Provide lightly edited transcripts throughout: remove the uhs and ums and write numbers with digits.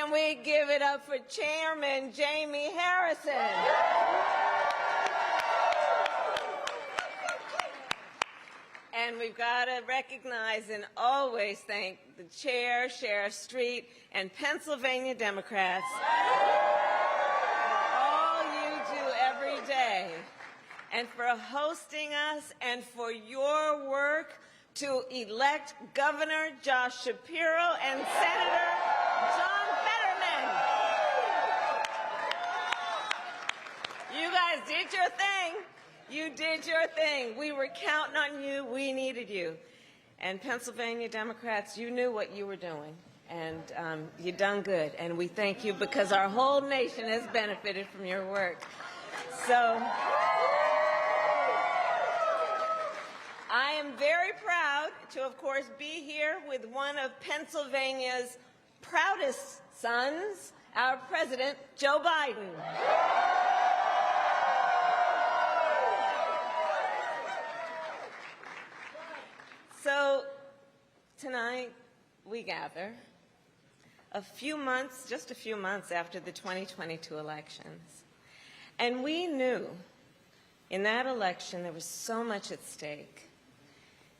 Can we give it up for Chairman Jamie Harrison? And we've got to recognize and always thank the Chair, Sheriff Street, and Pennsylvania Democrats for all you do every day, and for hosting us, and for your work to elect Governor Josh Shapiro and Senator John Fetterman. You guys did your thing. You did your thing. We were counting on you. We needed you. And Pennsylvania Democrats, you knew what you were doing, and you done good. And we thank you because our whole nation has benefited from your work. So I am very proud to, of course, be here with one of Pennsylvania's proudest sons, our President, Joe Biden. So tonight we gather just a few months after the 2022 elections. And we knew in that election there was so much at stake.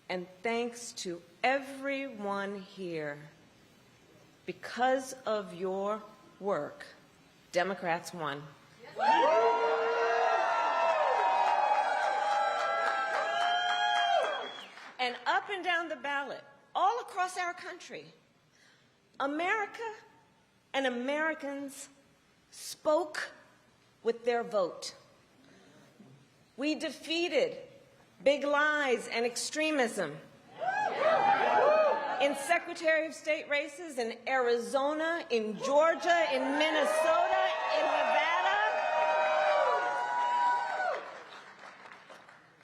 And thanks to everyone here, because of your work, Democrats won. And up and down the ballot, all across our country, America and Americans spoke with their vote. We defeated big lies and extremism in Secretary of State races in Arizona, in Georgia, in Minnesota, in Nevada.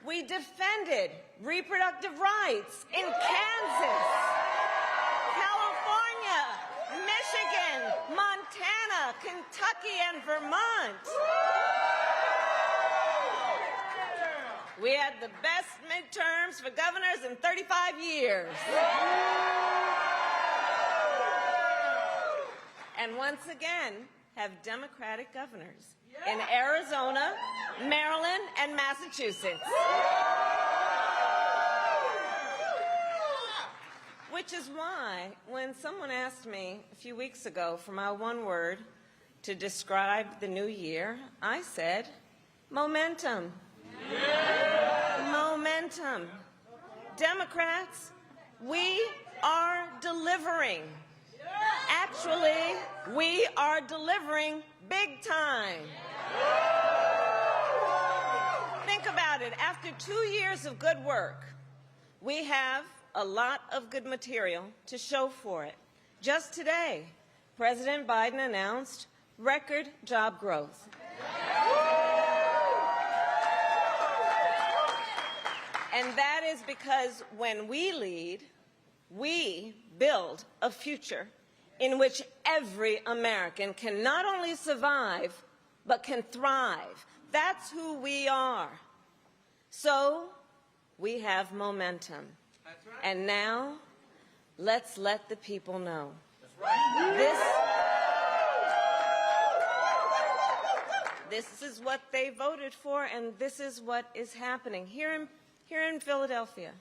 We defended reproductive rights in Kansas, California, Michigan, Montana, Kentucky, and Vermont. We had the best midterms for governors in 35 years. And once again, have Democratic governors in Arizona, Maryland, and Massachusetts. Which is why, when someone asked me a few weeks ago for my one word to describe the new year, I said, momentum. Momentum. Democrats, we are delivering. Actually, we are delivering big time. Think about it. After 2 years of good work, we have a lot of good material to show for it. Just today, President Biden announced record job growth. And that is because when we lead, we build a future in which every American can not only survive, but can thrive. That's who we are. So we have momentum. That's right. And now, let's let the people know. That's right. This is what they voted for, and this is what is happening. Here in Philadelphia,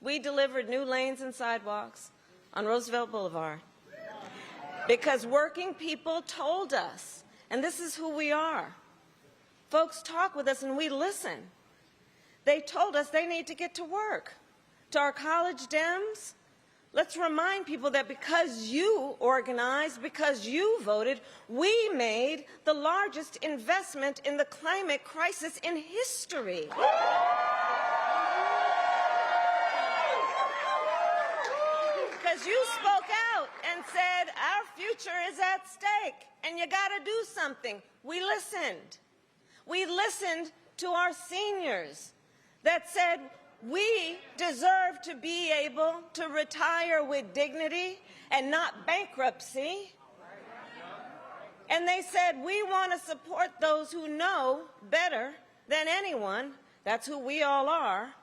we delivered new lanes and sidewalks on Roosevelt Boulevard because working people told us, and this is who we are. Folks talk with us and we listen. They told us they need to get to work. To our college Dems, let's remind people that because you organized, because you voted, we made the largest investment in the climate crisis in history. Because you spoke out and said, our future is at stake, and you got to do something. We listened. We listened to our seniors that said, we deserve to be able to retire with dignity and not bankruptcy. And they said, we want to support those who know better than anyone, that's who we all are,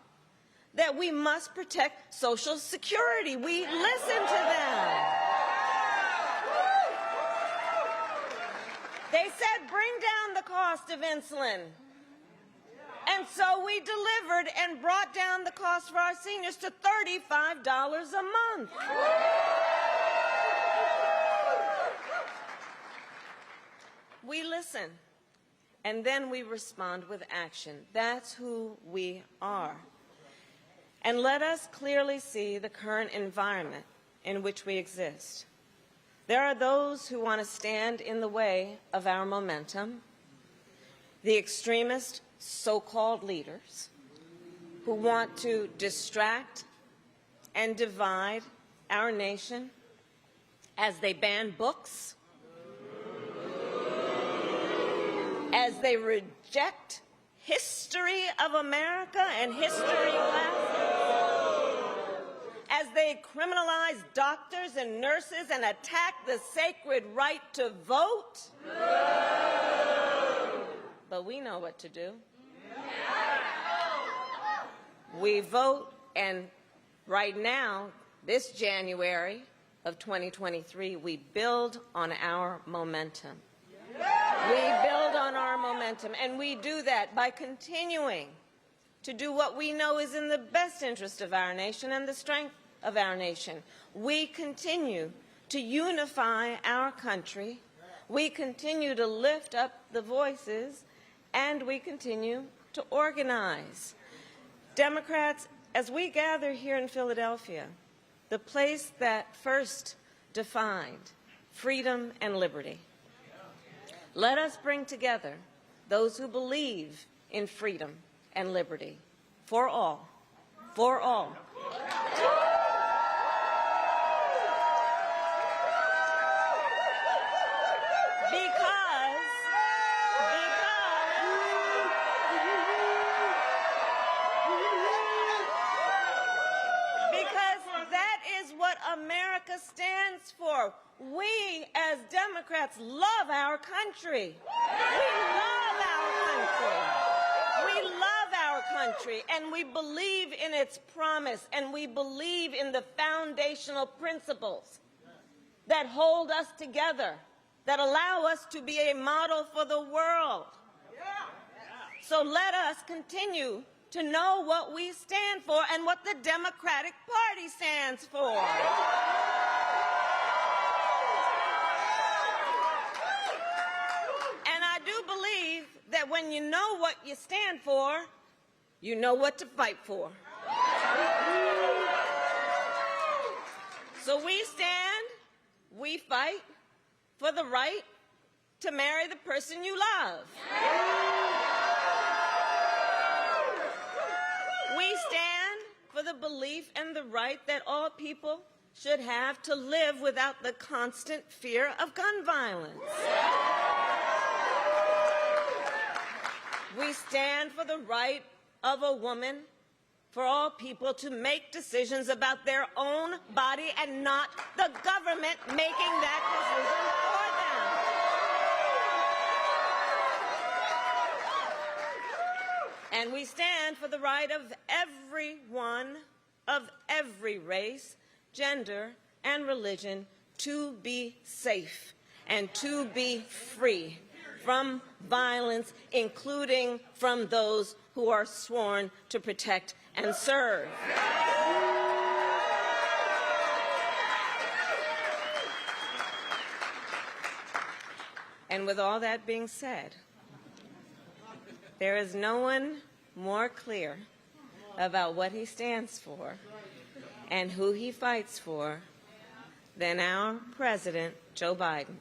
that we must protect Social Security. We listened to them. They said, bring down the cost of insulin. And so we delivered and brought down the cost for our seniors to $35 a month. We listen, and then we respond with action. That's who we are. And let us clearly see the current environment in which we exist. There are those who want to stand in the way of our momentum, the extremist so-called leaders who want to distract and divide our nation as they ban books, as they reject history of America and history classes, as they criminalize doctors and nurses and attack the sacred right to vote. But we know what to do. We vote, and right now, this January of 2023, we build on our momentum. We build on our momentum, and we do that by continuing to do what we know is in the best interest of our nation and the strength of our nation. We continue to unify our country. We continue to lift up the voices, and we continue to organize. Democrats, as we gather here in Philadelphia, the place that first defined freedom and liberty, let us bring together those who believe in freedom and liberty for all, for all. Because that is what America stands for. We, as Democrats, love our country. We love our country. We love our country, and we believe in its promise, and we believe in the foundational principles that hold us together, that allow us to be a model for the world. So let us continue to know what we stand for and what the Democratic Party stands for. That when you know what you stand for, you know what to fight for. So we stand, we fight for the right to marry the person you love. We stand for the belief and the right that all people should have to live without the constant fear of gun violence. We stand for the right of a woman, for all people to make decisions about their own body and not the government making that decision for them. And we stand for the right of everyone, of every race, gender, and religion to be safe and to be free from violence, including from those who are sworn to protect and serve. And with all that being said, there is no one more clear about what he stands for and who he fights for than our President, Joe Biden.